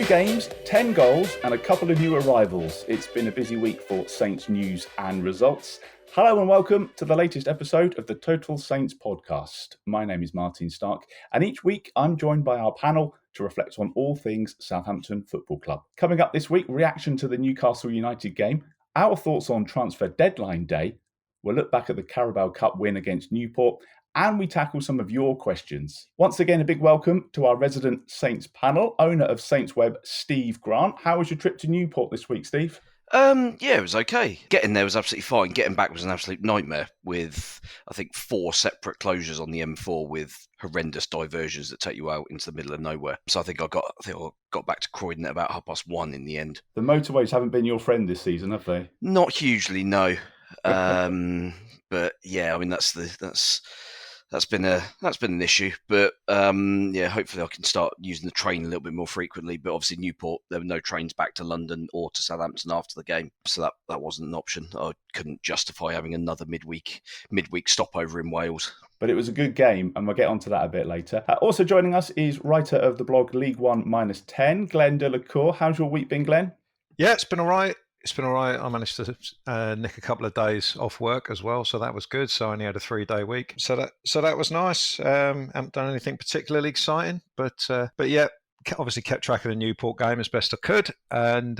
games, 10 goals and a couple of new arrivals. It's been a busy week for Saints news and results. Hello and welcome to the latest episode of the Total Saints podcast. My name is Martin Starke, and each week I'm joined by our panel to reflect on all things Southampton Football Club. Coming up this week, reaction to the Newcastle United game, our thoughts on transfer deadline day, we'll look back at the Carabao Cup win against Newport, and we tackle some of your questions. Once again, a big welcome to our resident Saints panel, owner of SaintsWeb, Steve Grant. How was your trip to Newport this week, Steve? Yeah, it was okay. Getting there was absolutely fine. Getting back was an absolute nightmare with, I think, 4 separate closures on the M4 with horrendous diversions that take you out into the middle of nowhere. So I think I got back to Croydon at about 1:30 in the end. The motorways haven't been your friend this season, have they? Not hugely, no. But yeah, I mean that's been an issue, but hopefully I can start using the train a little bit more frequently. But obviously Newport, there were no trains back to London or to Southampton after the game, so that wasn't an option. I couldn't justify having another midweek stopover in Wales. But it was a good game, and we'll get onto that a bit later. Also joining us is writer of the blog League One -10, Glen de la Cour. How's your week been, Glen? Yeah, it's been all right. I managed to nick a couple of days off work as well, so that was good. So I only had a 3-day week, so that was nice. Haven't done anything particularly exciting, but yeah, obviously kept track of the Newport game as best I could, and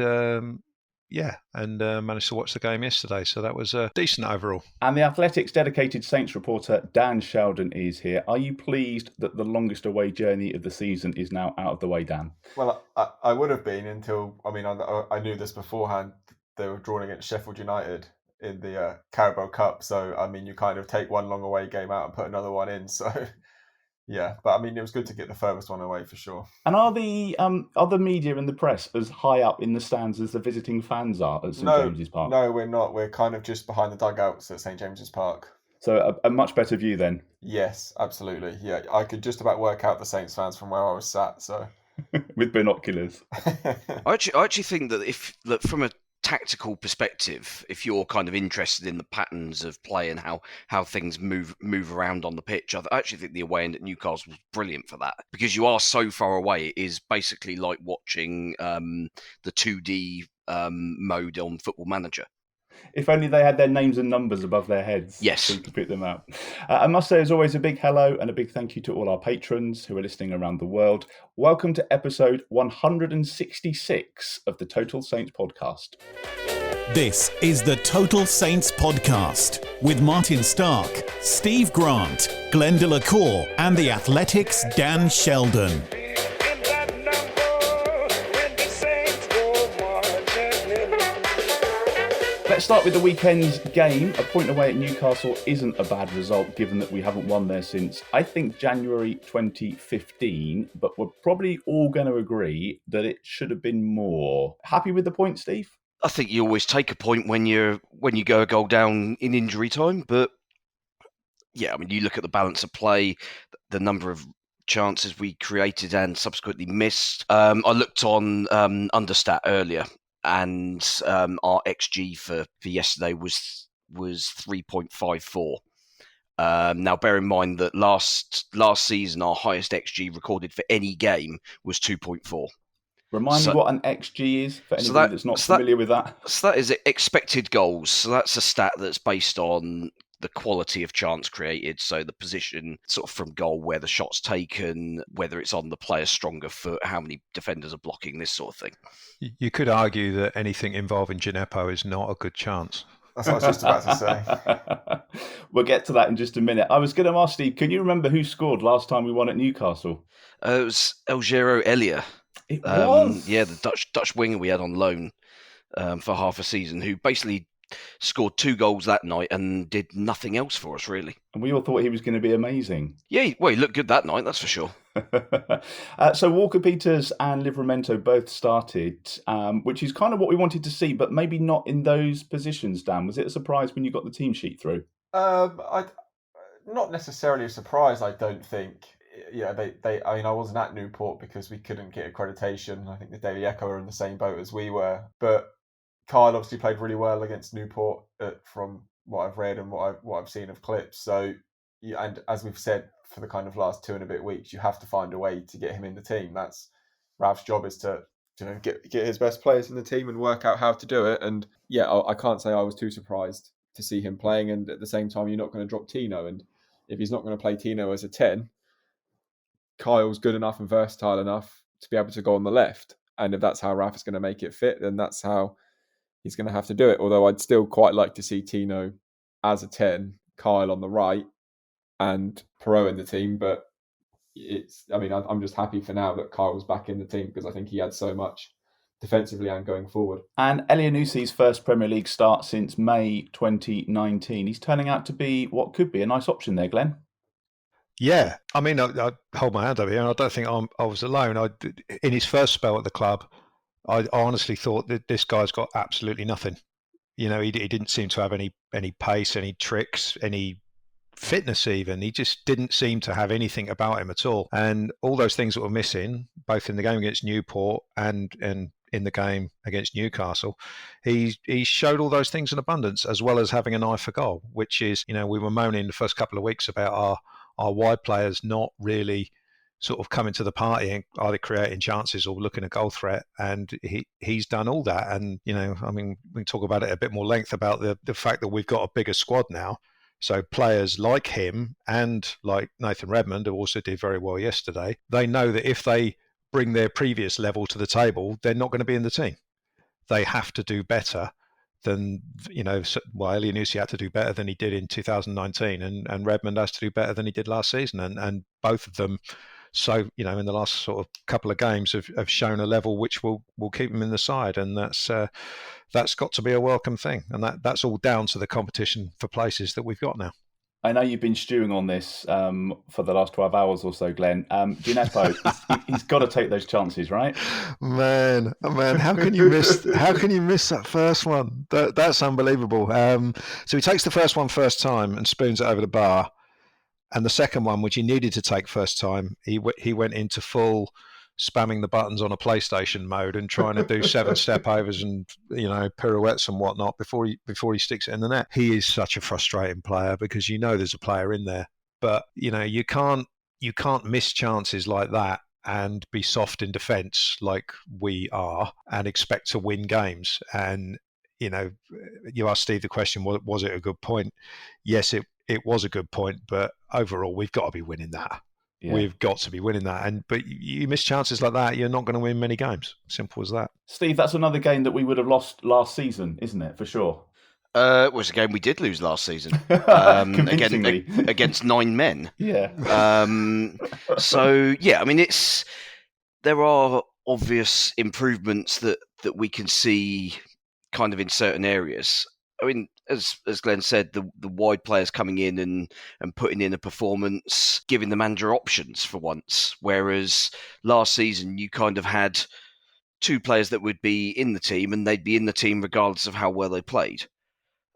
managed to watch the game yesterday. So that was decent overall. And the Athletics dedicated Saints reporter Dan Sheldon is here. Are you pleased that the longest away journey of the season is now out of the way, Dan? Well, I would have been until, I knew this beforehand. They were drawn against Sheffield United in the Carabao Cup. So, you kind of take one long away game out and put another one in. So, yeah. But, it was good to get the furthest one away for sure. And are the other media and the press as high up in the stands as the visiting fans are at St James's Park? No, we're not. We're kind of just behind the dugouts at St James's Park. So a much better view then? Yes, absolutely. Yeah, I could just about work out the Saints fans from where I was sat. So with binoculars. I actually think that from a tactical perspective, if you're kind of interested in the patterns of play and how things move around on the pitch, I actually think the away end at Newcastle was brilliant for that, because you are so far away. It is basically like watching the 2D mode on Football Manager. If only they had their names and numbers above their heads. Yes. So you could pick them out. I must say, as always, a big hello and a big thank you to all our patrons who are listening around the world. Welcome to episode 166 of the Total Saints podcast. This is the Total Saints podcast with Martin Starke, Steve Grant, Glen de la Cour, and the Athletics' Dan Sheldon. Let's start with the weekend's game. A point away at Newcastle isn't a bad result, given that we haven't won there since, I think, January 2015. But we're probably all going to agree that it should have been more. Happy with the point, Steve? I think you always take a point when you go a goal down in injury time. But yeah, you look at the balance of play, the number of chances we created and subsequently missed. I looked on Understat earlier, and our XG for yesterday was 3.54. Now, bear in mind that last season, our highest XG recorded for any game was 2.4. Remind me what an XG is for anybody that's not familiar with that. So that is expected goals. So that's a stat that's based on the quality of chance created, so the position sort of from goal, where the shot's taken, whether it's on the player's stronger foot, how many defenders are blocking, this sort of thing. You could argue that anything involving Gineppo is not a good chance. That's what I was just about to say. We'll get to that in just a minute. I was going to ask Steve, can you remember who scored last time we won at Newcastle? It was Elgero Elia. It was? Yeah, the Dutch winger we had on loan for half a season, who basically scored 2 goals that night and did nothing else for us, really. And we all thought he was going to be amazing. Yeah, well, he looked good that night, that's for sure. So Walker-Peters and Livramento both started, which is kind of what we wanted to see, but maybe not in those positions, Dan. Was it a surprise when you got the team sheet through? Not necessarily a surprise, I don't think. Yeah, I wasn't at Newport because we couldn't get accreditation. I think the Daily Echo are in the same boat as we were. But Kyle obviously played really well against Newport from what I've read and what I've seen of clips. So, and as we've said for the kind of last 2 and a bit weeks, you have to find a way to get him in the team. That's Ralph's job, is to get his best players in the team and work out how to do it. And yeah, I can't say I was too surprised to see him playing. And at the same time, you're not going to drop Tino. And if he's not going to play Tino as a 10, Kyle's good enough and versatile enough to be able to go on the left. And if that's how Rafa's going to make it fit, then that's how he's going to have to do it. Although I'd still quite like to see Tino as a 10, Kyle on the right, and Perot in the team. But I'm just happy for now that Kyle's back in the team, because I think he had so much defensively and going forward. And Elianussi's first Premier League start since May 2019. He's turning out to be what could be a nice option there, Glenn. Yeah, I mean, I hold my hand up here, and I don't think I was alone. In his first spell at the club, I honestly thought that this guy's got absolutely nothing. He didn't seem to have any pace, any tricks, any fitness even. He just didn't seem to have anything about him at all. And all those things that were missing, both in the game against Newport and in the game against Newcastle, he showed all those things in abundance, as well as having an eye for goal, which is, we were moaning the first couple of weeks about our wide players not really sort of coming to the party and either creating chances or looking at goal threat. And he's done all that. And, we can talk about it a bit more length about the fact that we've got a bigger squad now. So players like him and like Nathan Redmond, who also did very well yesterday, they know that if they bring their previous level to the table, they're not going to be in the team. They have to do better than, Elianussi had to do better than he did in 2019, and Redmond has to do better than he did last season. And both of them, so, in the last sort of couple of games have shown a level which will keep them in the side. And that's got to be a welcome thing. And that's all down to the competition for places that we've got now. I know you've been stewing on this for the last 12 hours or so, Glenn. Gineppo, he's got to take those chances, right? Man, how can you miss that first one? That's unbelievable. So he takes the first one first time and spoons it over the bar. And the second one, which he needed to take first time, he went into full spamming the buttons on a PlayStation mode and trying to do 7 step overs and pirouettes and whatnot before he sticks it in the net. He is such a frustrating player, because there's a player in there, but you can't miss chances like that and be soft in defence like we are and expect to win games. And you asked Steve the question, was it a good point? Yes, it was a good point, but overall we've got to be winning that. Yeah. We've got to be winning that. But you miss chances like that, you're not going to win many games. Simple as that. Steve, that's another game that we would have lost last season, isn't it? For sure. It was a game we did lose last season against 9 men. Yeah. There are obvious improvements that we can see kind of in certain areas. I mean, as Glenn said, the wide players coming in and putting in a performance, giving the manager options for once. Whereas last season, you kind of had 2 players that would be in the team, and they'd be in the team regardless of how well they played.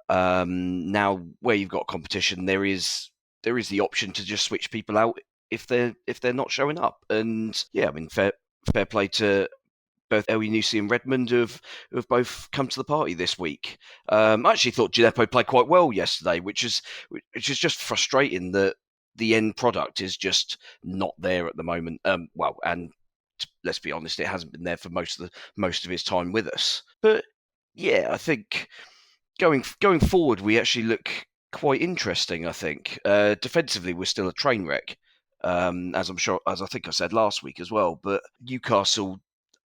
Now, where you've got competition, there is the option to just switch people out if they're not showing up. And yeah, I mean, fair play to both Elianussi and Redmond who have both come to the party this week. I actually thought Gineppo played quite well yesterday, which is just frustrating that the end product is just not there at the moment. And let's be honest, it hasn't been there for most of his time with us. But yeah, I think going forward, we actually look quite interesting. I think defensively, we're still a train wreck, as I think I said last week as well. But Newcastle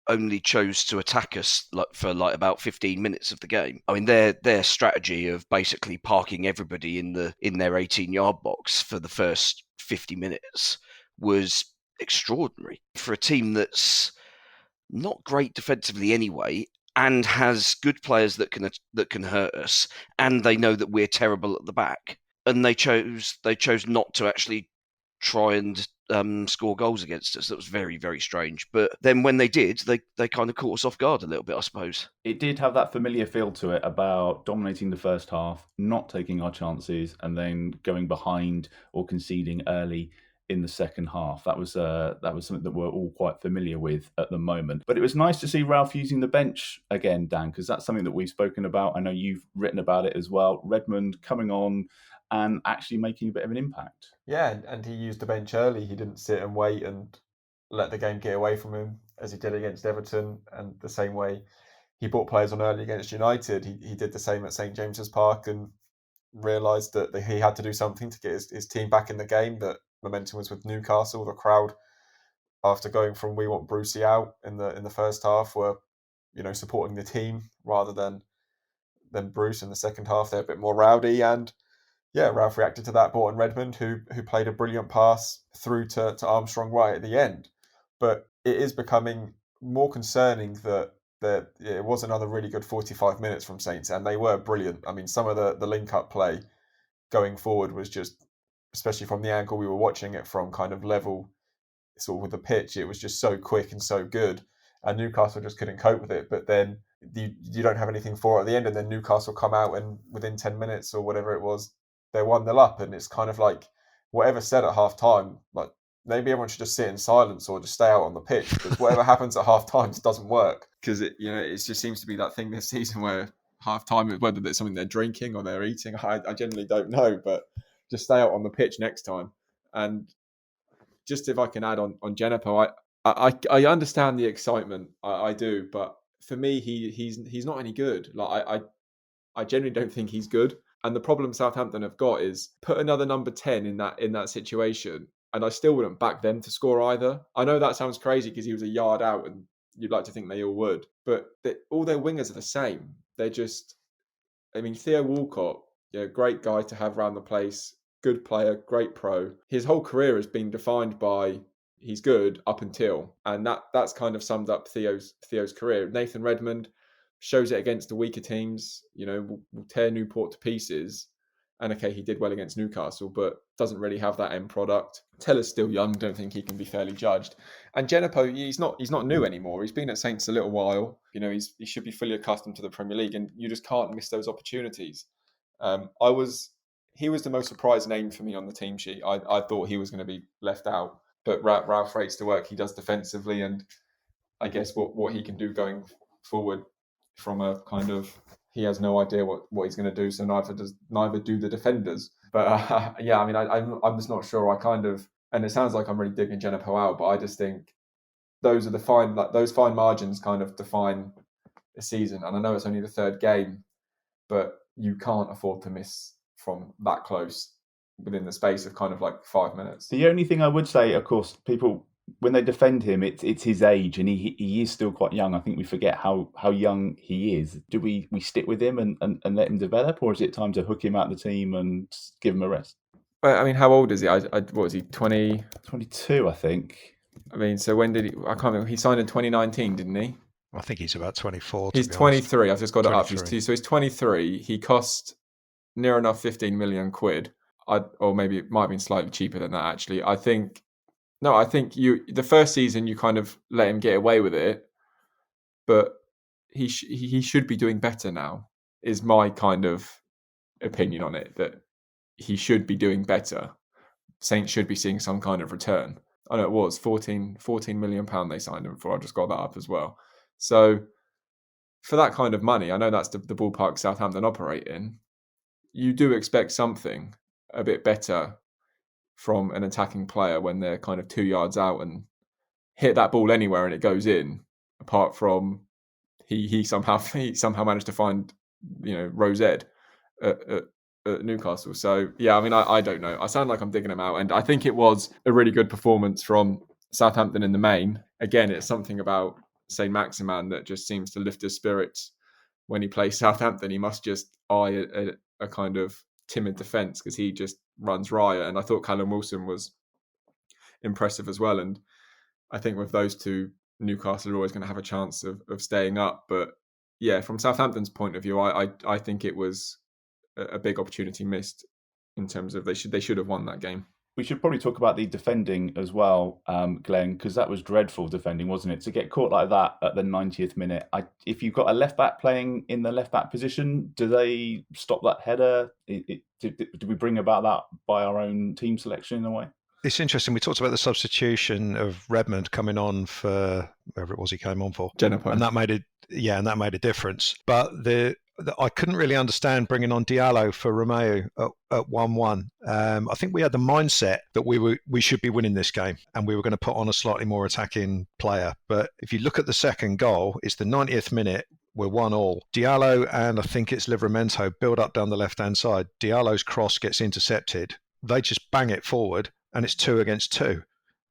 only chose to attack us for about 15 minutes of the game. I mean, their strategy of basically parking everybody in their 18-yard box for the first 50 minutes was extraordinary for a team that's not great defensively anyway, and has good players that can hurt us, and they know that we're terrible at the back, and they chose not to actually try and score goals against us. That was very, very strange. But then when they did, they kind of caught us off guard a little bit, I suppose. It did have that familiar feel to it about dominating the first half, not taking our chances, and then going behind or conceding early in the second half. That was something that we're all quite familiar with at the moment. But it was nice to see Ralph using the bench again, Dan, because that's something that we've spoken about. I know you've written about it as well. Redmond coming on and actually making a bit of an impact. Yeah, and he used the bench early. He didn't sit and wait and let the game get away from him. as he did against Everton, and the same way he brought players on early against United, he did the same at St James's Park and realised that he had to do something to get his team back in the game. That momentum was with Newcastle. The crowd, after going from "We want Brucey out" in the first half, were supporting the team rather than Bruce. In the second half, they're a bit more rowdy, and Ralph reacted to that, brought in Redmond, who played a brilliant pass through to Armstrong right at the end. But it is becoming more concerning that it was another really good 45 minutes from Saints, and they were brilliant. I mean, some of the link-up play going forward was just, especially from the angle we were watching it from, kind of level sort of with the pitch, it was just so quick and so good. And Newcastle just couldn't cope with it. But then you don't have anything for it at the end, and then Newcastle come out and within 10 minutes or whatever it was, they're 1-0 up. And it's kind of like, whatever said at half-time, like, maybe everyone should just sit in silence or just stay out on the pitch, because whatever happens at half-time just doesn't work. Because it just seems to be that thing this season where half-time, whether it's something they're drinking or they're eating, I generally don't know, but just stay out on the pitch next time. And just if I can add on Djenepo, I understand the excitement, I do, but for me, he's not any good. Like I genuinely don't think he's good. And the problem Southampton have got is put another number 10 in that situation, and I still wouldn't back them to score either. I know that sounds crazy because he was a yard out, and you'd like to think they all would, but all their wingers are the same. They're just, I mean, Theo Walcott, great guy to have around the place, good player, great pro. His whole career has been defined by he's good up until, and that's kind of summed up Theo's career. Nathan Redmond shows it against the weaker teams, will tear Newport to pieces. And okay, he did well against Newcastle, but doesn't really have that end product. Teller's still young, don't think he can be fairly judged. And Djenepo, he's not new anymore. He's been at Saints a little while. He should be fully accustomed to the Premier League, and you just can't miss those opportunities. He was the most surprised name for me on the team sheet. I thought he was going to be left out, but Ralph rates the work he does defensively, and I guess what he can do going forward from a kind of, he has no idea what he's going to do, so neither do the defenders. But I mean, I'm just not sure. I kind of, and it sounds like I'm really digging Djenepo out, but I just think those fine margins kind of define a season. And I know it's only the third game, but you can't afford to miss from that close within the space of kind of like 5 minutes. The only thing I would say, of course, people, when they defend him, it's his age, and he is still quite young. I think we forget how young he is. Do we stick with him and let him develop, or is it time to hook him out the team and give him a rest? Well, I mean, how old is he? What was he, 20? 22, I think. I mean, so when did he? I can't remember. He signed in 2019, didn't he? I think he's about 24. He's 23. I've just got it up. So he's 23. He cost near enough 15 million quid. Or maybe it might have been slightly cheaper than that, actually. I think the first season you kind of let him get away with it, but he should be doing better now, is my kind of opinion on it, that he should be doing better. Saints should be seeing some kind of return. I know it was 14 million pound they signed him for. I just got that up as well. So for that kind of money, I know that's the ballpark Southampton operate in, you do expect something a bit better from an attacking player when they're kind of 2 yards out and hit that ball anywhere and it goes in. Apart from he somehow managed to find Rosed at Newcastle. So yeah, I mean, I don't know. I sound like I'm digging him out, and I think it was a really good performance from Southampton in the main. Again, it's something about Saint-Maximin that just seems to lift his spirits when he plays Southampton. He must just eye a kind of timid defence, because he just runs riot. And I thought Callum Wilson was impressive as well. And I think with those two, Newcastle are always going to have a chance of staying up. But yeah, from Southampton's point of view, I think it was a big opportunity missed in terms of they should have won that game. We should probably talk about the defending as well, Glenn, because that was dreadful defending, wasn't it? To get caught like that at the 90th minute. If you've got a left-back playing in the left-back position, do they stop that header? Do we bring about that by our own team selection in a way? It's interesting. We talked about the substitution of Redmond coming on for whoever it was he came on for. Djenepo. And that made it, and that made a difference. But I couldn't really understand bringing on Diallo for Romeo at 1-1. I think we had the mindset that we should be winning this game and we were going to put on a slightly more attacking player. But if you look at the second goal, it's the 90th minute. We're 1-1. Diallo and I think it's Livramento build up down the left-hand side. Diallo's cross gets intercepted. They just bang it forward and it's 2 against 2.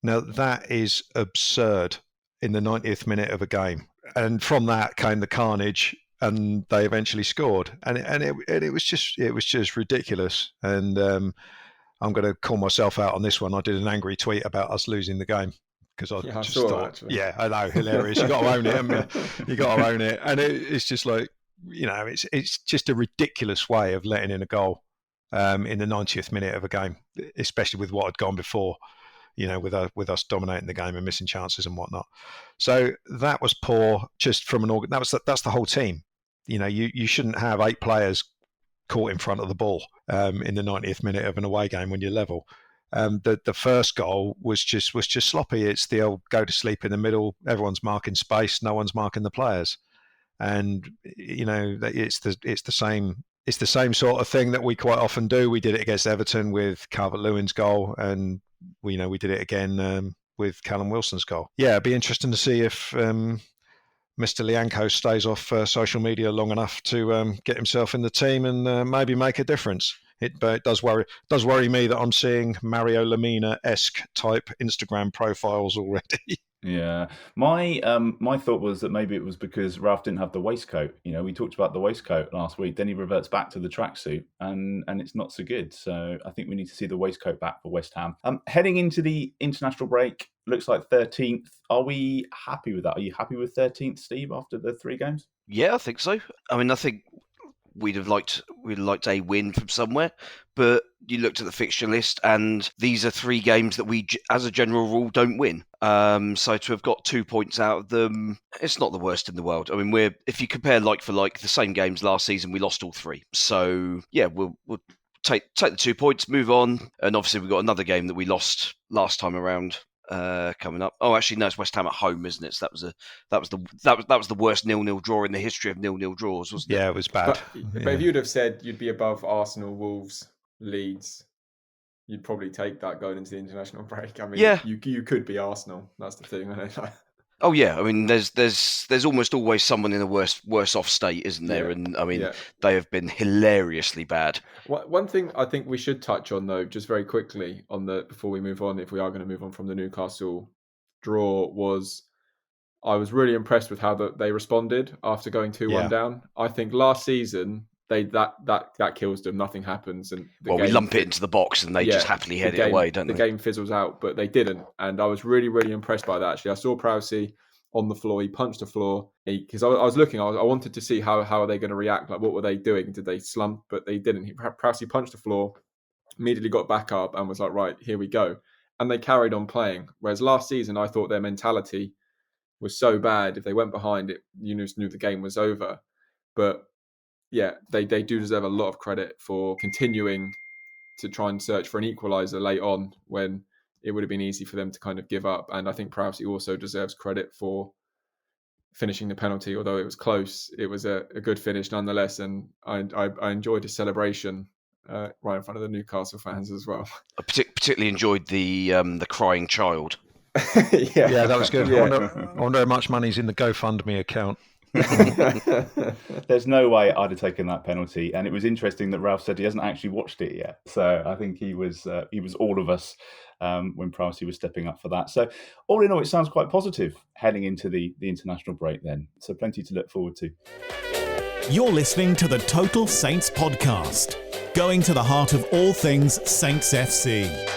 Now, that is absurd in the 90th minute of a game. And from that came the carnage, and they eventually scored. And it was just ridiculous. And I'm going to call myself out on this one. I did an angry tweet about us losing the game because I just thought, yeah, I know, hilarious. You got to own it, haven't you? You got to own it. And it's just like, it's just a ridiculous way of letting in a goal in the 90th minute of a game, especially with what had gone before. With us dominating the game and missing chances and whatnot. So that was poor. Just from that's the whole team. You shouldn't have 8 players caught in front of the ball in the 90th minute of an away game when you're level. The first goal was just sloppy. It's the old go to sleep in the middle. Everyone's marking space. No one's marking the players, and it's the same. It's the same sort of thing that we quite often do. We did it against Everton with Calvert-Lewin's goal, and we did it again with Callum Wilson's goal. Yeah, it'd be interesting to see if Mr. Lianco stays off social media long enough to get himself in the team and maybe make a difference. But it does worry me that I'm seeing Mario Lemina-esque type Instagram profiles already. Yeah, my thought was that maybe it was because Ralph didn't have the waistcoat. We talked about the waistcoat last week. Then he reverts back to the tracksuit, and it's not so good. So I think we need to see the waistcoat back for West Ham. Heading into the international break, looks like 13th. Are we happy with that? Are you happy with 13th, Steve, after the 3 games? Yeah, I think so. I mean, I think we'd liked a win from somewhere, but you looked at the fixture list and these are 3 games that we, as a general rule, don't win. So to have got 2 points out of them, it's not the worst in the world. I mean, if you compare like for like the same games last season, we lost all 3. So yeah, we'll take the 2 points, move on, and obviously we've got another game that we lost last time around. Coming up. Oh, actually, no, it's West Ham at home, isn't it? So that was the worst 0-0 draw in the history of 0-0 draws, wasn't it? Yeah, it was bad. But if you'd have said you'd be above Arsenal, Wolves, Leeds, you'd probably take that going into the international break. I mean, yeah. you could be Arsenal. That's the thing. Oh yeah, I mean, there's almost always someone in a worse off state, isn't there? Yeah. And I mean, they have been hilariously bad. One thing I think we should touch on, though, just very quickly before we move on, if we are going to move on from the Newcastle draw, was I was really impressed with how they responded after going 2-1 down. I think last season that kills them. Nothing happens, and we lump it into the box and they just happily head it away, don't they? The game fizzles out, but they didn't, and I was really, really impressed by that. Actually, I saw Prowse on the floor. He punched the floor because I was looking. I wanted to see how are they going to react. Like, what were they doing? Did they slump? But they didn't. Prowse punched the floor, immediately got back up, and was like, "Right, here we go." And they carried on playing. Whereas last season, I thought their mentality was so bad. If they went behind, you knew the game was over. But yeah, they do deserve a lot of credit for continuing to try and search for an equaliser late on when it would have been easy for them to kind of give up. And I think perhaps he also deserves credit for finishing the penalty, although it was close. It was a good finish nonetheless, and I enjoyed his celebration right in front of the Newcastle fans as well. I particularly enjoyed the crying child. Yeah, that was good. Yeah. I wonder how much money's in the GoFundMe account. There's no way I'd have taken that penalty, and it was interesting that Ralph said he hasn't actually watched it yet. So I think he was all of us when Prowse was stepping up for that. So all in all, it sounds quite positive heading into the international break then. So plenty to look forward to. You're listening to the Total Saints podcast, going to the heart of all things Saints FC.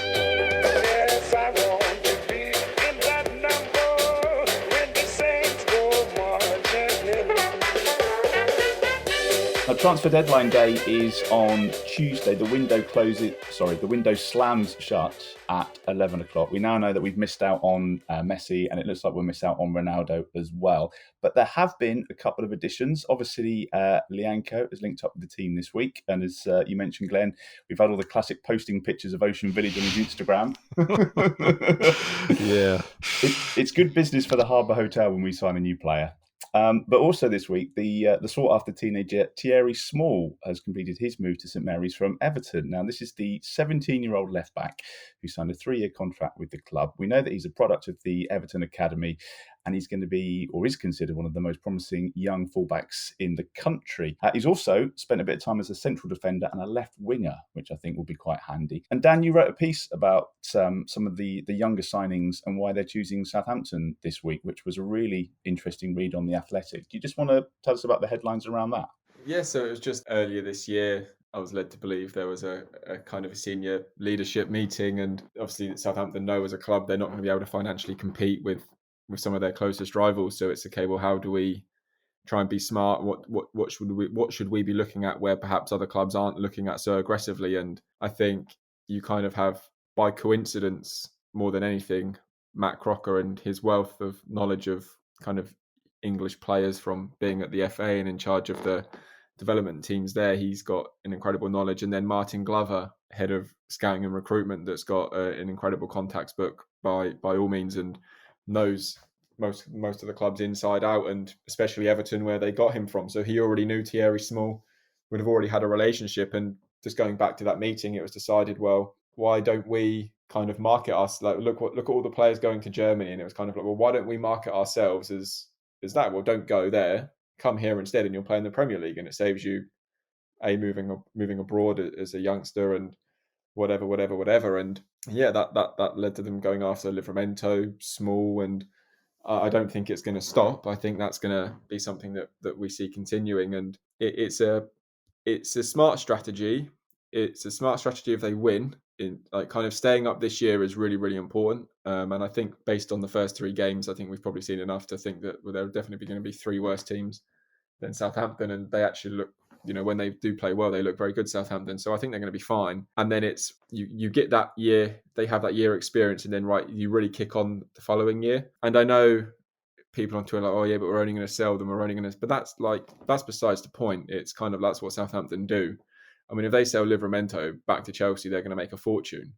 Transfer deadline day is on Tuesday. The window slams shut at 11 o'clock. We now know that we've missed out on Messi, and it looks like we'll miss out on Ronaldo as well. But there have been a couple of additions. Obviously, Lianco has linked up with the team this week. And as you mentioned, Glenn, we've had all the classic posting pictures of Ocean Village on his Instagram. Yeah. It's good business for the Harbour Hotel when we sign a new player. But also this week, the sought-after teenager Thierry Small has completed his move to St Mary's from Everton. Now, this is the 17-year-old left-back who signed a 3-year contract with the club. We know that he's a product of the Everton Academy, and he's going to be, or is considered, one of the most promising young fullbacks in the country. He's also spent a bit of time as a central defender and a left winger, which I think will be quite handy. And Dan, you wrote a piece about some of the younger signings and why they're choosing Southampton this week, which was a really interesting read on The Athletic. Do you just want to tell us about the headlines around that? Yeah, so it was just earlier this year. I was led to believe there was a kind of a senior leadership meeting, and obviously Southampton know as a club they're not going to be able to financially compete with some of their closest rivals. So it's okay, well, how do we try and be smart? What should we be looking at where perhaps other clubs aren't looking at so aggressively? And I think you kind of have, by coincidence more than anything, Matt Crocker and his wealth of knowledge of kind of English players from being at the FA and in charge of the development teams there. He's got an incredible knowledge. And then Martin Glover, head of scouting and recruitment, that's got an incredible contacts book by all means, and knows most of the clubs inside out, and especially Everton, where they got him from. So he already knew Thierry Small, would have already had a relationship. And just going back to that meeting, it was decided, well, why don't we kind of market us? Like, look at all the players going to Germany, and it was kind of like, well, why don't we market ourselves as that? Well, don't go there, come here instead, and you'll play in the Premier League, and it saves you moving abroad as a youngster and whatever. And yeah, that led to them going after Livramento, Small, and I don't think it's going to stop. I think that's going to be something that we see continuing, and it's a smart strategy. It's a smart strategy if they win. In like kind of staying up this year is really, really important. And I think based on the first 3 games, I think we've probably seen enough to think that there are definitely going to be 3 worse teams than Southampton, and they actually look, when they do play well, they look very good, Southampton. So I think they're going to be fine. And then it's you get that year, they have that year experience, and then you really kick on the following year. And I know people on Twitter are like, oh yeah, but we're only going to sell them, but that's besides the point. It's kind of, that's what Southampton do. I mean, if they sell Livramento back to Chelsea, they're going to make a fortune.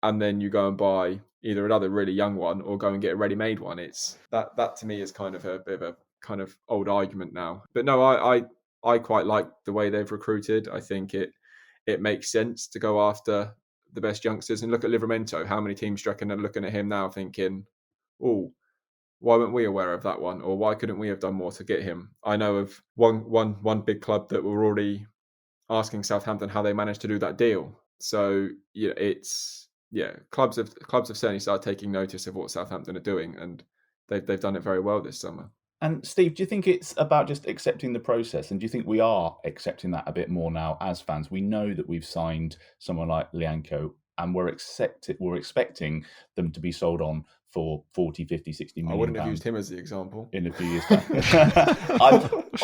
And then you go and buy either another really young one or go and get a ready-made one. It's that to me is kind of a bit of a kind of old argument now. But no, I quite like the way they've recruited. I think it makes sense to go after the best youngsters. And look at Livramento. How many teams do you reckon are looking at him now thinking, oh, why weren't we aware of that one? Or why couldn't we have done more to get him? I know of one big club that were already asking Southampton how they managed to do that deal. So clubs have certainly started taking notice of what Southampton are doing, and they've done it very well this summer. And Steve, do you think it's about just accepting the process? And do you think we are accepting that a bit more now as fans? We know that we've signed someone like Lianco, and we're expecting them to be sold on for 40, 50, 60 million. I wouldn't have used him as the example. In a few years' time.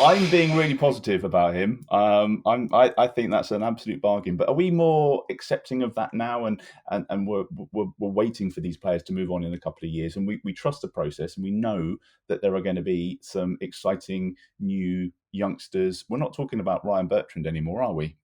I'm being really positive about him. I think that's an absolute bargain. But are we more accepting of that now? And we're waiting for these players to move on in a couple of years. And we trust the process, and we know that there are going to be some exciting new youngsters. We're not talking about Ryan Bertrand anymore, are we?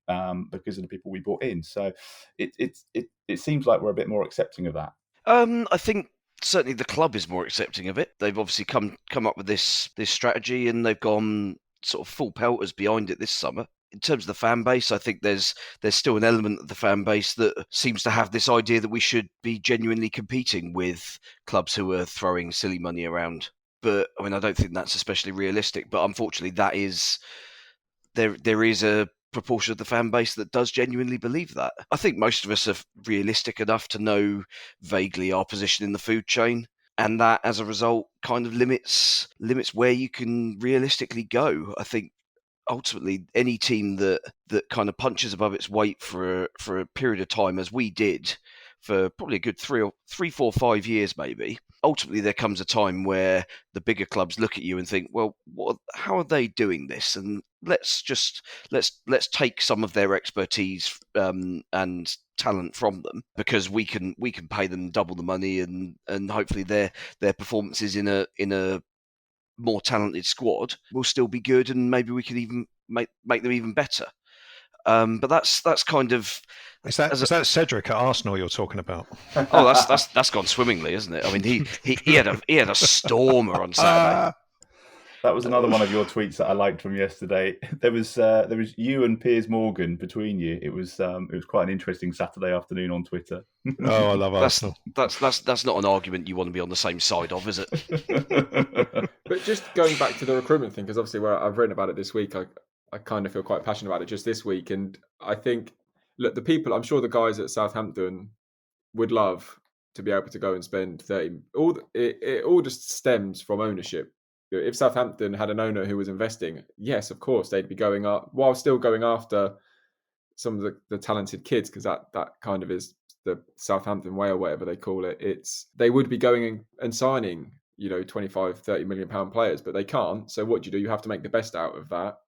Because of the people we brought in. So it seems like we're a bit more accepting of that. I think certainly the club is more accepting of it. They've obviously come up with this strategy, and they've gone sort of full pelters behind it this summer. In terms of the fan base, I think there's still an element of the fan base that seems to have this idea that we should be genuinely competing with clubs who are throwing silly money around. But I mean, I don't think that's especially realistic. But unfortunately, that is there is a proportion of the fan base that does genuinely believe that. I think most of us are realistic enough to know vaguely our position in the food chain, and that as a result kind of limits where you can realistically go. I think ultimately any team that kind of punches above its weight for a period of time, as we did for probably a good 3, 4, 5 years maybe, ultimately there comes a time where the bigger clubs look at you and think, well, how are they doing this? And let's take some of their expertise and talent from them, because we can pay them double the money, and hopefully their performances in a more talented squad will still be good, and maybe we could even make them even better. But that's kind of is that Cedric at Arsenal you're talking about? Oh, that's gone swimmingly, isn't it? I mean, he had a stormer on Saturday. That was another one of your tweets that I liked from yesterday. There was you and Piers Morgan between you. It was quite an interesting Saturday afternoon on Twitter. Oh, I love Arsenal. That's not an argument you want to be on the same side of, is it? But just going back to the recruitment thing, because obviously where I've written about it this week, I kind of feel quite passionate about it just this week. And I think, look, the people, I'm sure the guys at Southampton would love to be able to go and spend 30. It all just stems from ownership. If Southampton had an owner who was investing, yes, of course, they'd be going up while still going after some of the talented kids, because that kind of is the Southampton way or whatever they call it. They would be going and signing, 25, 30 million pound players, but they can't. So what do? You have to make the best out of that.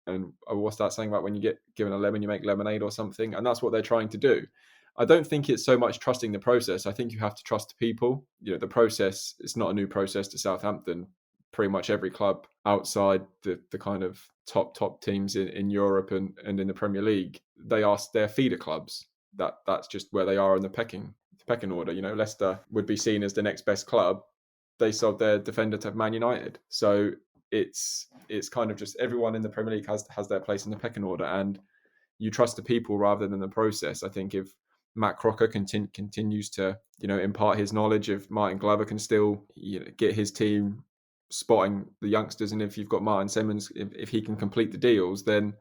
And what's that saying about when you get given a lemon, you make lemonade or something? And that's what they're trying to do. I don't think it's so much trusting the process. I think you have to trust the people. The process is not a new process to Southampton. Pretty much every club outside the kind of top teams in Europe and in the Premier League, they're feeder clubs. That's just where they are in the pecking order. Leicester would be seen as the next best club. They sold their defender to Man United. So it's kind of just everyone in the Premier League has their place in the pecking order, and you trust the people rather than the process. I think if Matt Crocker continues to impart his knowledge, if Martin Glover can still get his team spotting the youngsters, and if you've got Martin Simmons, if he can complete the deals, then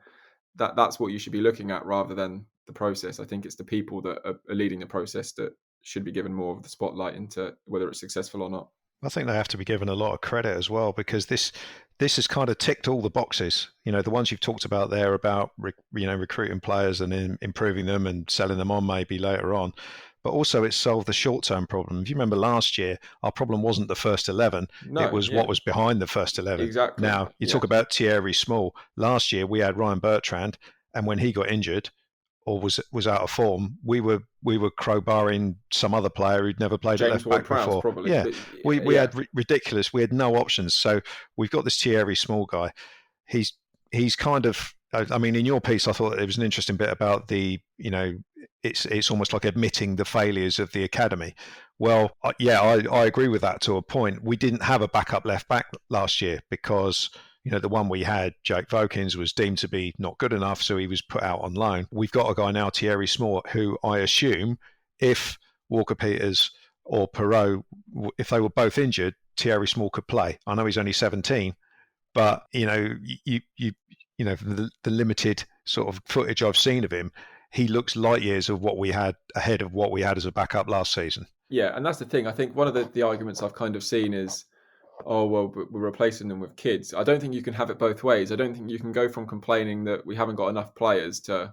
that's what you should be looking at rather than the process. I think it's the people that are leading the process that should be given more of the spotlight into whether it's successful or not. I think they have to be given a lot of credit as well, because this has kind of ticked all the boxes. The ones you've talked about there about recruiting players and improving them and selling them on maybe later on. But also it's solved the short-term problem. If you remember last year, our problem wasn't the first 11. It was what was behind the first 11. Exactly. Now, you talk about Thierry Small. Last year, we had Ryan Bertrand, and when he got injured or was out of form, we were crowbarring some other player who'd never played at left back before. Probably. Yeah, we had ridiculous. We had no options. So we've got this Thierry Small guy. He's kind of, I mean, in your piece, I thought it was an interesting bit about the, it's almost like admitting the failures of the academy. Well, I agree with that to a point. We didn't have a backup left back last year because, the one we had, Jake Vokins, was deemed to be not good enough, so he was put out on loan. We've got a guy now, Thierry Small, who I assume if Walker-Peters or Perot, if they were both injured, Thierry Small could play. I know he's only 17, but, the limited sort of footage I've seen of him, he looks light years of what we had ahead of what we had as a backup last season. Yeah, and that's the thing. I think one of the arguments I've kind of seen is, oh, well, we're replacing them with kids. I don't think you can have it both ways. I don't think you can go from complaining that we haven't got enough players to,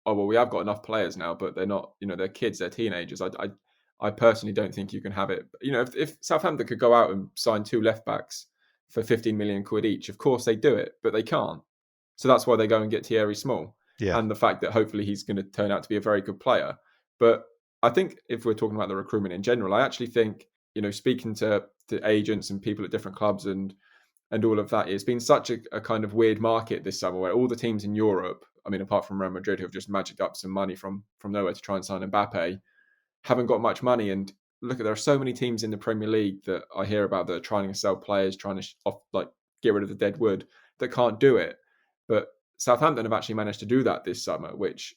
oh, well, we have got enough players now, but they're not, they're kids, they're teenagers. I personally don't think you can have it. If Southampton could go out and sign 2 left backs for 15 million quid each, of course they do it, but they can't. So that's why they go and get Thierry Small. Yeah. And the fact that hopefully he's going to turn out to be a very good player. But I think if we're talking about the recruitment in general, I actually think, speaking to agents and people at different clubs and all of that, it's been such a kind of weird market this summer where all the teams in Europe, I mean, apart from Real Madrid, who have just magicked up some money from nowhere to try and sign Mbappe, haven't got much money. And look, there are so many teams in the Premier League that I hear about that are trying to sell players, trying to get rid of the dead wood, that can't do it. But Southampton have actually managed to do that this summer, which,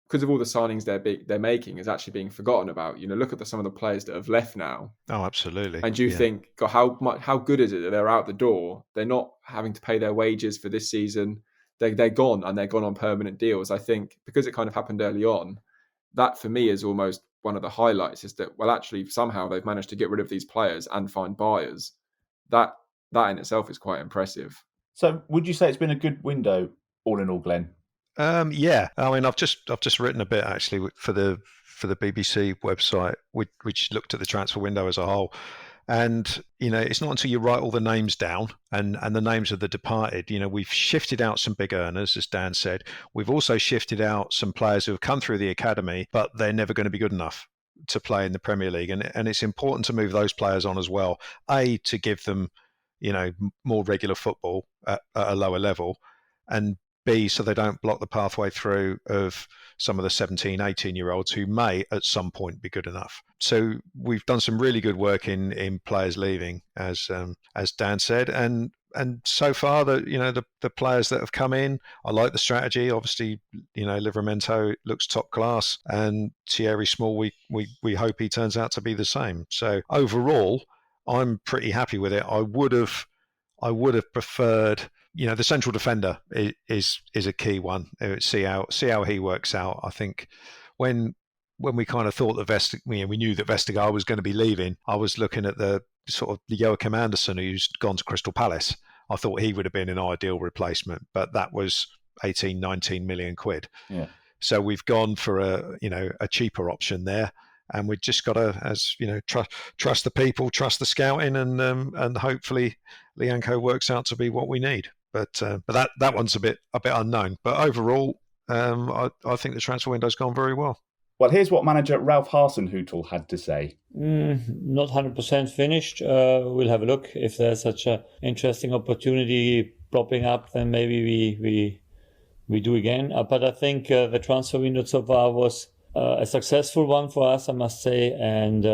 because of all the signings they're making, is actually being forgotten about. Look at some of the players that have left now. Oh, absolutely. And you think, God, how good is it that they're out the door? They're not having to pay their wages for this season. They're gone, and they're gone on permanent deals. I think because it kind of happened early on, that for me is almost one of the highlights. Is that, well, actually somehow they've managed to get rid of these players and find buyers. That in itself is quite impressive. So, would you say it's been a good window, all in all, Glenn? Yeah, I mean, I've just written a bit actually for the BBC website, which looked at the transfer window as a whole. And it's not until you write all the names down and the names of the departed. We've shifted out some big earners, as Dan said. We've also shifted out some players who have come through the academy, but they're never going to be good enough to play in the Premier League. And it's important to move those players on as well. A, to give them more regular football at a lower level, and B, so they don't block the pathway through of some of the 17, 18-year-olds who may at some point be good enough. So we've done some really good work in players leaving, as Dan said, and so far, the players that have come in, I like the strategy. Obviously, Livramento looks top class, and Thierry Small, we hope he turns out to be the same. So overall, I'm pretty happy with it. I would have preferred, the central defender is a key one. See how he works out. I think when we kind of thought that we knew that Vestergaard was going to be leaving, I was looking at the sort of Joachim Andersen, who's gone to Crystal Palace. I thought he would have been an ideal replacement, but that was 18, 19 million quid. Yeah. So we've gone for a cheaper option there, and we've just got to, trust the people, trust the scouting, and hopefully Lianco works out to be what we need. But that one's a bit unknown. But overall, I think the transfer window's gone very well. Well, here's what manager Ralph Hasenhüttl had to say. Not 100% finished. We'll have a look. If there's such an interesting opportunity popping up, then maybe we do again. But I think the transfer window so far was a successful one for us, I must say. And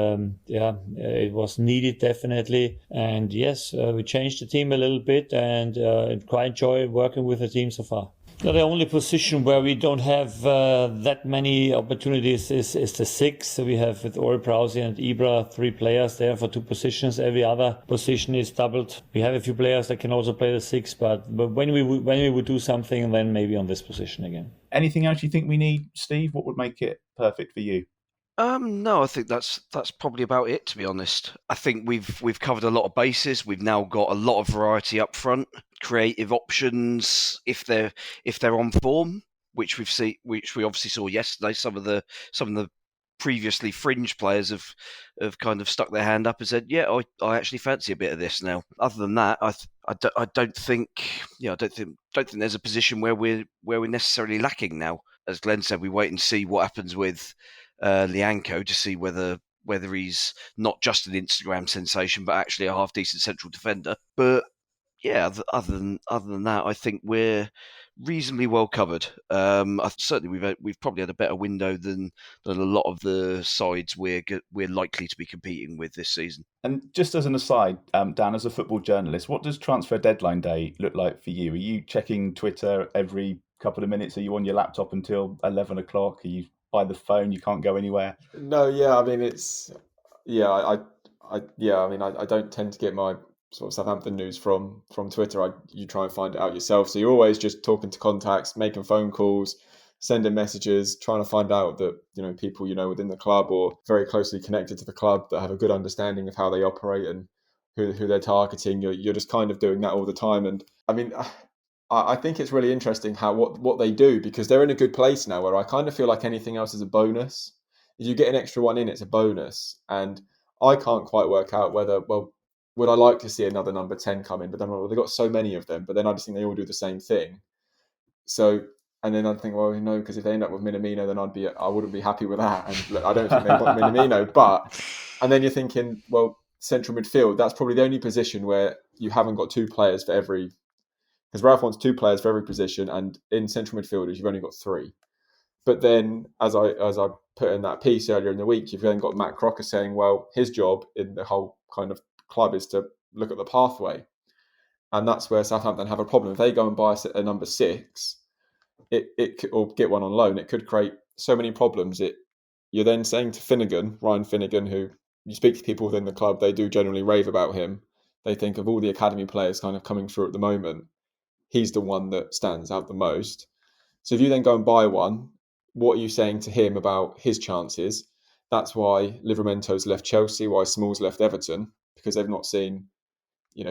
it was needed, definitely. And yes, we changed the team a little bit and quite enjoy working with the team so far. The only position where we don't have that many opportunities is the 6. We have with Ward-Prowse and Ibra 3 players there for 2 positions. Every other position is doubled. We have a few players that can also play the 6, but when we would do something, then maybe on this position again. Anything else you think we need, Steve? What would make it perfect for you? No, I think that's probably about it, to be honest. I think we've covered a lot of bases. We've now got a lot of variety up front, creative options if they're on form, which we obviously saw yesterday. Some of the previously fringe players have kind of stuck their hand up and said, "Yeah, I actually fancy a bit of this now." Other than that, I don't think there's a position where we're necessarily lacking now. As Glenn said, we wait and see what happens with Lianco to see whether he's not just an Instagram sensation but actually a half decent central defender. But yeah, other than that, I think we're reasonably well covered. Certainly we've probably had a better window than a lot of the sides we're likely to be competing with this season. And just as an aside, Dan, as a football journalist, what does transfer deadline day look like for you? Are you checking Twitter every couple of minutes? Are you on your laptop until 11 o'clock? Are you by the phone? You can't go anywhere? No, yeah, I mean I don't tend to get my sort of Southampton news from Twitter. You try and find it out yourself. So you're always just talking to contacts, making phone calls, sending messages, trying to find out that people within the club or very closely connected to the club that have a good understanding of how they operate and who they're targeting. You're just kind of doing that all the time. And I mean, I think it's really interesting how what they do, because they're in a good place now where I kind of feel like anything else is a bonus. If you get an extra one in, it's a bonus. And I can't quite work out whether, would I like to see another number 10 come in? But then they've got so many of them, but then I just think they all do the same thing. So, and then I'd think, because if they end up with Minamino, then I wouldn't be happy with that. And I don't think they want Minamino. And then you're thinking, central midfield, that's probably the only position where you haven't got 2 players for every. Because Ralph wants 2 players for every position, and in central midfielders you've only got 3. But then, as I put in that piece earlier in the week, you've then got Matt Crocker saying, his job in the whole kind of club is to look at the pathway, and that's where Southampton have a problem. If they go and buy a number 6, it could, or get one on loan, it could create so many problems. You're then saying to Ryan Finnegan, who you speak to people within the club, they do generally rave about him. They think of all the academy players kind of coming through at the moment, he's the one that stands out the most. So if you then go and buy one, what are you saying to him about his chances? That's why Livramento's left Chelsea, why Small's left Everton, because they've not seen,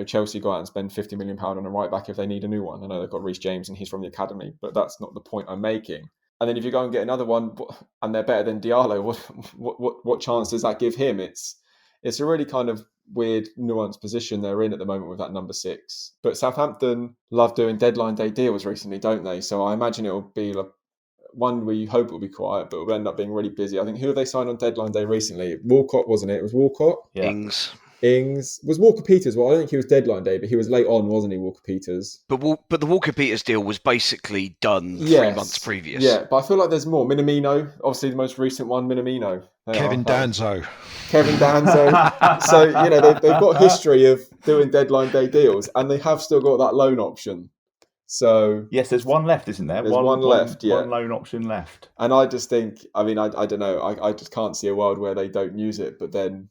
Chelsea go out and spend £50 million on a right back if they need a new one. I know they've got Reece James and he's from the academy, but that's not the point I'm making. And then if you go and get another one and they're better than Diallo, what chance does that give him? It's a really kind of weird, nuanced position they're in at the moment with that number 6. But Southampton love doing deadline day deals recently, don't they? So I imagine it'll be one we hope it'll be quiet, but it'll end up being really busy. I think who have they signed on deadline day recently? Walcott, wasn't it? It was Walcott. Yeah. Ings. Ings. Was Walker Peters? Well, I don't think he was deadline day, but he was late on, wasn't he, Walker Peters? But the Walker Peters deal was basically done 3 months previous. Yeah, but I feel like there's more. Minamino, obviously the most recent one, Minamino. Kevin Danzo. So, they've got a history of doing deadline day deals, and they have still got that loan option. So yes, there's one left, isn't there? There's one left, yeah. One loan option left. And I just think, I don't know, I just can't see a world where they don't use it, but then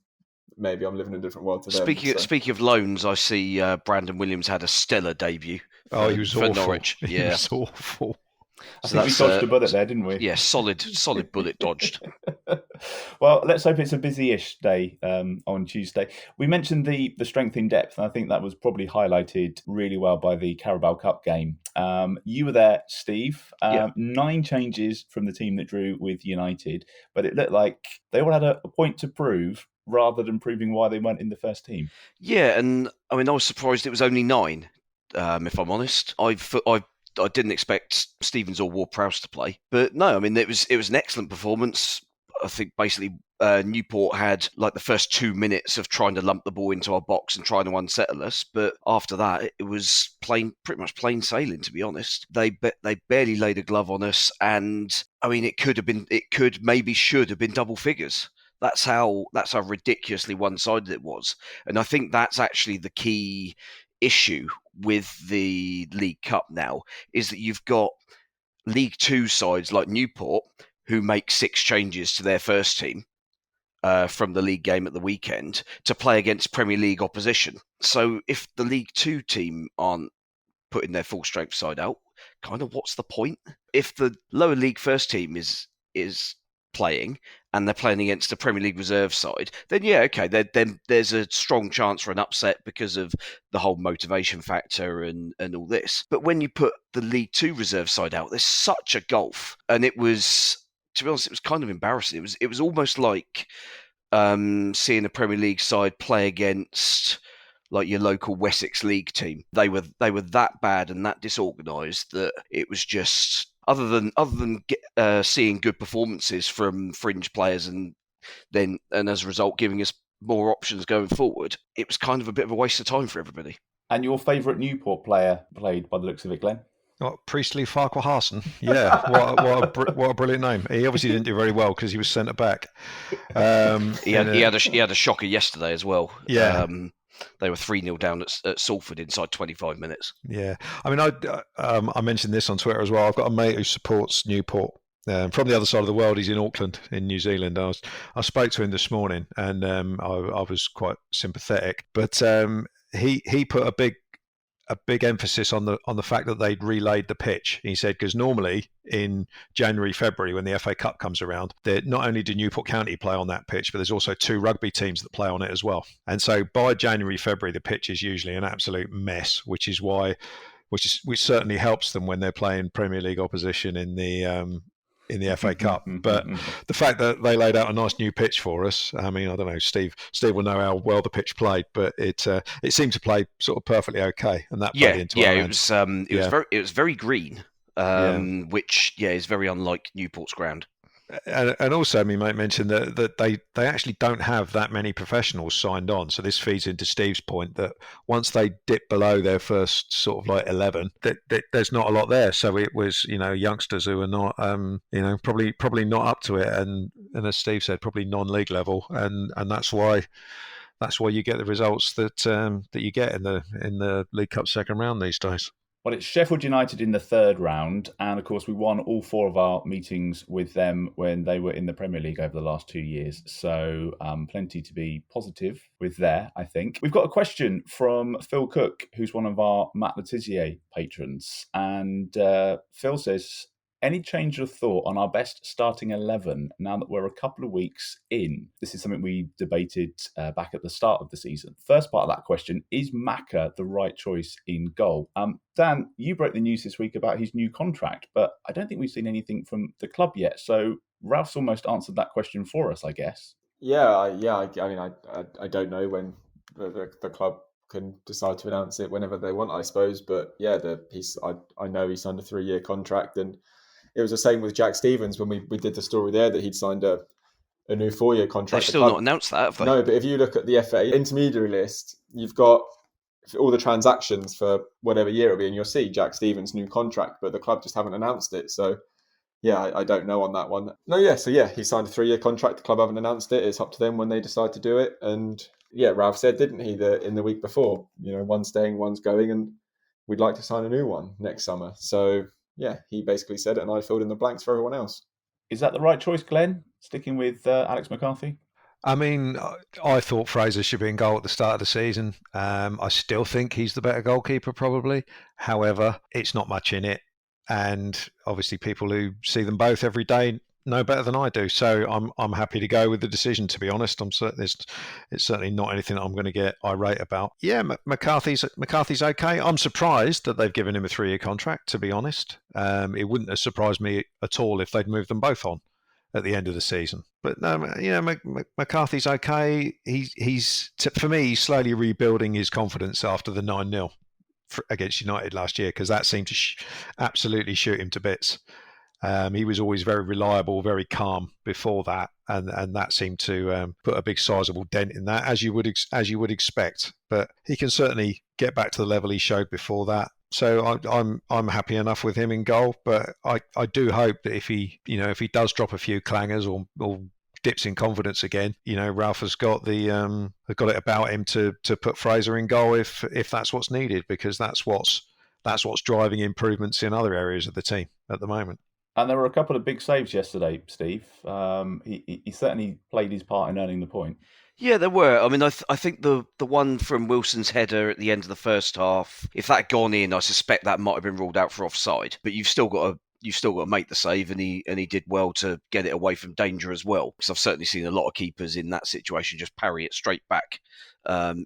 maybe I'm living in a different world to them. Speaking of loans, I see Brandon Williams had a stellar debut. Oh, he was for awful. Norwich. Yeah, he was awful. I think we dodged a bullet there, didn't we? Yeah, solid bullet dodged. Well, let's hope it's a busy-ish day on Tuesday. We mentioned the strength in depth, and I think that was probably highlighted really well by the Carabao Cup game. You were there, Steve. 9 changes from the team that drew with United, but it looked like they all had a point to prove rather than proving why they weren't in the first team. Yeah, and I mean, I was surprised it was only 9, if I'm honest. I didn't expect Stevens or Ward-Prowse to play, but no, I mean it was an excellent performance. I think basically Newport had like the first 2 minutes of trying to lump the ball into our box and trying to unsettle us, but after that it was pretty much plain sailing, to be honest. They barely laid a glove on us, and I mean it should have been double figures. That's how ridiculously one-sided it was, and I think that's actually the key issue with the League Cup now, is that you've got League Two sides like Newport who make 6 changes to their first team from the league game at the weekend to play against Premier League opposition. So if the League Two team aren't putting their full strength side out, kind of what's the point? If the lower league first team is playing and they're playing against the Premier League reserve side, then yeah, okay, then there's a strong chance for an upset because of the whole motivation factor and all this. But when you put the League Two reserve side out, there's such a gulf, and it was, to be honest, it was kind of embarrassing. It was almost like seeing a Premier League side play against like your local Wessex League team. They were that bad and that disorganised that it was just, other than seeing good performances from fringe players and as a result giving us more options going forward, it was kind of a bit of a waste of time for everybody. And your favourite Newport player played by the looks of it, Glenn? Priestley Farquharson. Yeah, what a brilliant name. He obviously didn't do very well because he was centre back. He had a shocker yesterday as well. Yeah. They were 3-0 down at Salford inside 25 minutes. Yeah. I mean, I mentioned this on Twitter as well. I've got a mate who supports Newport from the other side of the world. He's in Auckland, in New Zealand. I spoke to him this morning, and I was quite sympathetic. But he put a big emphasis on the fact that they'd relayed the pitch. He said, because normally in January, February, when the FA Cup comes around, not only do Newport County play on that pitch, but there's also 2 rugby teams that play on it as well. And so by January, February, the pitch is usually an absolute mess, which certainly helps them when they're playing Premier League opposition in the FA Cup. But the fact that they laid out a nice new pitch for us, I mean, I don't know, Steve will know how well the pitch played, but it seemed to play sort of perfectly okay, and that played into our end. It was very green, which is very unlike Newport's ground. And also, my mate mentioned that they actually don't have that many professionals signed on. So this feeds into Steve's point that once they dip below their first sort of like 11, that there's not a lot there. So it was, youngsters who are not, probably not up to it. And as Steve said, probably non-league level. And that's why you get the results that you get in the League Cup second round these days. Well, it's Sheffield United in the third round, and of course we won all 4 of our meetings with them when they were in the Premier League over the last 2 years. So plenty to be positive with there, I think. We've got a question from Phil Cook, who's one of our Matt Letizier patrons. And Phil says, any change of thought on our best starting 11 now that we're a couple of weeks in? This is something we debated back at the start of the season. First part of that question, is Maka the right choice in goal? Dan, you broke the news this week about his new contract, but I don't think we've seen anything from the club yet. So Ralph's almost answered that question for us, I guess. I mean, I don't know when the club can decide to announce it whenever they want, I suppose. But yeah, I know he signed a 3-year contract, and it was the same with Jack Stevens when we did the story there that he'd signed a a new 4-year contract. They've still not announced that, have they? No, but if you look at the FA intermediary list, you've got all the transactions for whatever year it'll be, and you'll see Jack Stevens' new contract, but the club just haven't announced it. So, yeah, I don't know on that one. He signed a 3-year contract. The club haven't announced it. It's up to them when they decide to do it. And yeah, Ralph said, didn't he, that in the week before, one's staying, one's going, and we'd like to sign a new one next summer. So, yeah, he basically said it, and I filled in the blanks for everyone else. Is that the right choice, Glenn? Sticking with Alex McCarthy? I mean, I thought Fraser should be in goal at the start of the season. I still think he's the better goalkeeper, probably. However, it's not much in it. And obviously people who see them both every day know better than I do. So I'm happy to go with the decision, to be honest. I'm certain it's certainly not anything that I'm going to get irate about. Yeah, McCarthy's okay. I'm surprised that they've given him a 3-year contract, to be honest. It wouldn't have surprised me at all if they'd moved them both on at the end of the season. But no, McCarthy's okay. He's for me, he's slowly rebuilding his confidence after the 9-0 against United last year, because that seemed to absolutely shoot him to bits. He was always very reliable, very calm before that, and that seemed to put a big sizable dent in that, as you would expect. But he can certainly get back to the level he showed before that. So I'm happy enough with him in goal, but I do hope that if he does drop a few clangers or dips in confidence again, Ralph has got it about him to put Fraser in goal if that's what's needed, because that's what's driving improvements in other areas of the team at the moment. And there were a couple of big saves yesterday, Steve. He certainly played his part in earning the point. Yeah, there were. I mean, I think the one from Wilson's header at the end of the first half, if that had gone in, I suspect that might have been ruled out for offside. But you've still got to make the save, and he did well to get it away from danger as well. Because I've certainly seen a lot of keepers in that situation just parry it straight back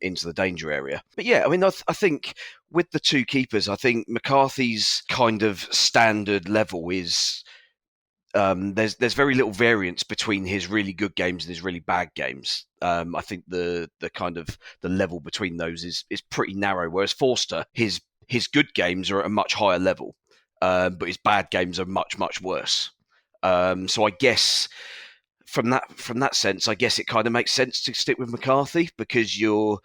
into the danger area. But yeah, I mean, I think with the two keepers, I think McCarthy's kind of standard level is there's very little variance between his really good games and his really bad games. I think the kind of the level between those is pretty narrow. Whereas Forster, his good games are at a much higher level, but his bad games are much worse. So I guess from that sense, I guess it kind of makes sense to stick with McCarthy, because you're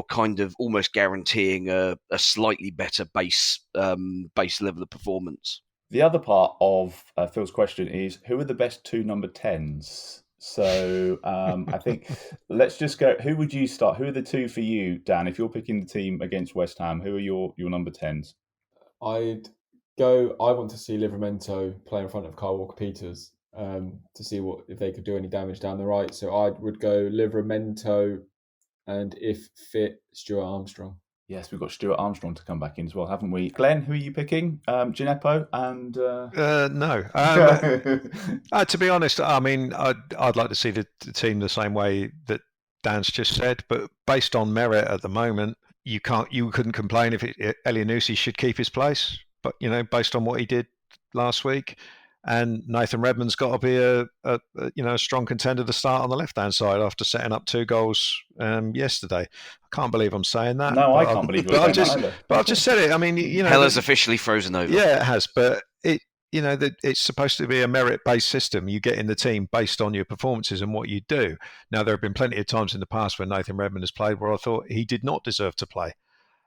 kind of almost guaranteeing a slightly better base level of performance. The other part of Phil's question is, who are the best 2 number 10s? So I think let's just go. Who would you start? Who are the 2 for you, Dan? If you're picking the team against West Ham, who are your number 10s? I want to see Livramento play in front of Kyle Walker-Peters to see if they could do any damage down the right. So I would go Livramento and, if fit, Stuart Armstrong. Yes, we've got Stuart Armstrong to come back in as well, haven't we? Glenn, who are you picking? Gineppo and... No. To be honest, I mean, I'd like to see the team the same way that Dan's just said, but based on merit at the moment, you couldn't complain if Elyounoussi should keep his place. But, based on what he did last week, and Nathan Redmond's got to be a strong contender to start on the left-hand side after setting up 2 goals yesterday. I can't believe I'm saying that. No, I can't believe you're saying that either. But I've just said it. I mean, Hell has officially frozen over. Yeah, it has. But it's supposed to be a merit-based system. You get in the team based on your performances and what you do. Now, there have been plenty of times in the past when Nathan Redmond has played where I thought he did not deserve to play.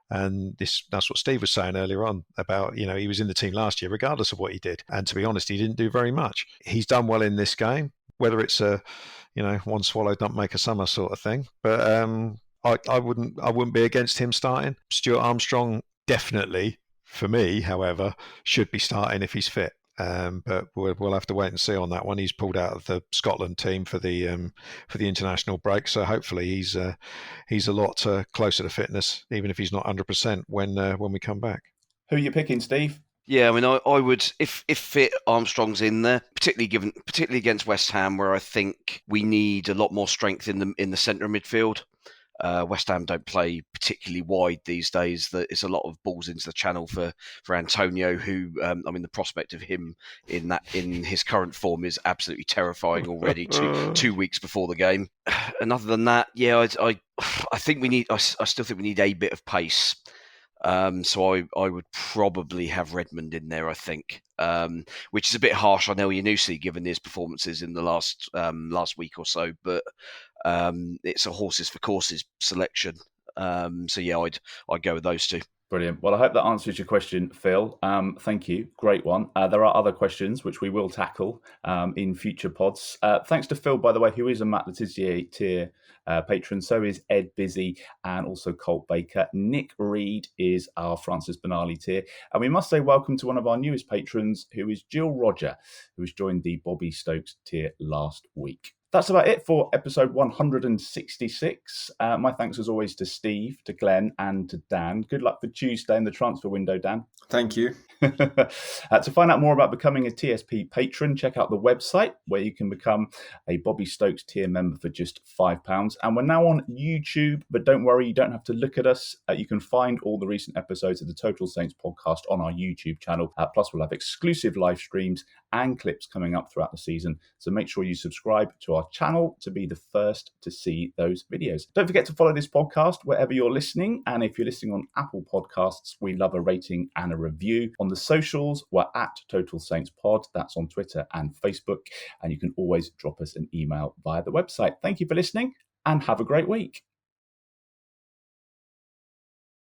And that's what Steve was saying earlier on about, he was in the team last year, regardless of what he did. And to be honest, he didn't do very much. He's done well in this game, whether it's one swallow don't make a summer sort of thing. But I wouldn't be against him starting. Stuart Armstrong definitely, for me, however, should be starting if he's fit. But we'll have to wait and see on that one. He's pulled out of the Scotland team for the international break, so hopefully he's a lot closer to fitness, even if he's not 100% when we come back. Who are you picking, Steve? Yeah, I mean, I would, if fit, Armstrong's in there, particularly against West Ham, where I think we need a lot more strength in the centre of midfield. West Ham don't play particularly wide these days. It's a lot of balls into the channel for Antonio, who the prospect of him in his current form is absolutely terrifying already. 2 weeks before the game. And other than that, yeah, I think we need. I still think we need a bit of pace. So I would probably have Redmond in there, I think. which is a bit harsh on Elyounoussi given his performances in the last week or so. But it's a horses for courses selection. So yeah, I'd go with those two. Brilliant. Well, I hope that answers your question, Phil. Thank you. Great one. There are other questions which we will tackle in future pods. Thanks to Phil, by the way, who is a Matt Letizia tier patron. So is Ed Busy and also Colt Baker. Nick Reed is our Francis Benali tier. And we must say welcome to one of our newest patrons, who is Jill Roger, who has joined the Bobby Stokes tier last week. That's about it for episode 166. My thanks as always to Steve, to Glenn and to Dan. Good luck for Tuesday in the transfer window, Dan. Thank you. To find out more about becoming a TSP patron, check out the website where you can become a Bobby Stokes tier member for just £5. And we're now on YouTube, but don't worry, you don't have to look at us. You can find all the recent episodes of the Total Saints podcast on our YouTube channel. Plus, we'll have exclusive live streams and clips coming up throughout the season. So make sure you subscribe to our channel to be the first to see those videos. Don't forget to follow this podcast wherever you're listening. And if you're listening on Apple Podcasts, we love a rating and a review. On the socials, we're at Total Saints Pod. That's on Twitter and Facebook. And you can always drop us an email via the website. Thank you for listening and have a great week.